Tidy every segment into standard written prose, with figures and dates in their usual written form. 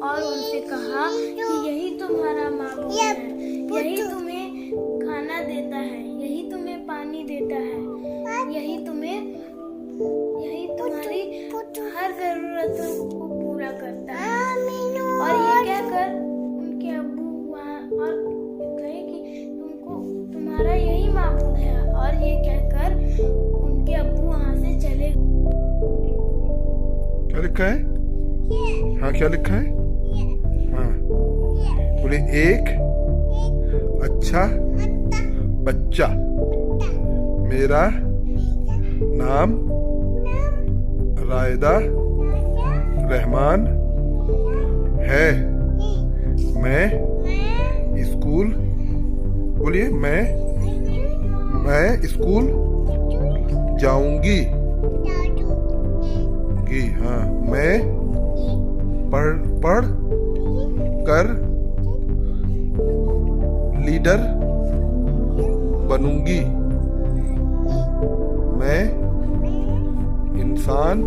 और उनसे कहा कि यही तुम्हारा माबूद है, यही तुम्हें खाना देता है, यही तुम्हें पानी देता है, यही तुम्हारी हर जरूरतों को पूरा करता है। और ये कहकर उनके अब्बू वहाँ और कहे कि तुम्हारा यही माबूद है। और ये कहकर उनके अब्बू वहाँ से चले। क्या लिखा है? हाँ, क्या लिखा है? हाँ, बोले एक अच्छा बच्चा मेरा नाम रायदा रहमान है। मैं स्कूल, बोलिए, मैं स्कूल जाऊंगी। हाँ, मैं पढ़ कर लीडर बनूंगी। मैं इंसान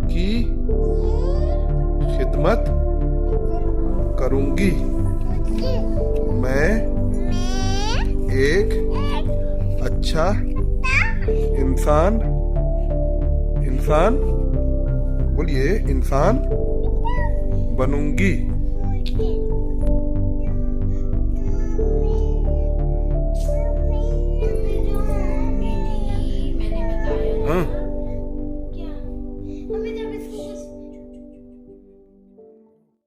की खिदमत करूंगी। मैं एक अच्छा इंसान, बोलिए, इंसान बनूंगी।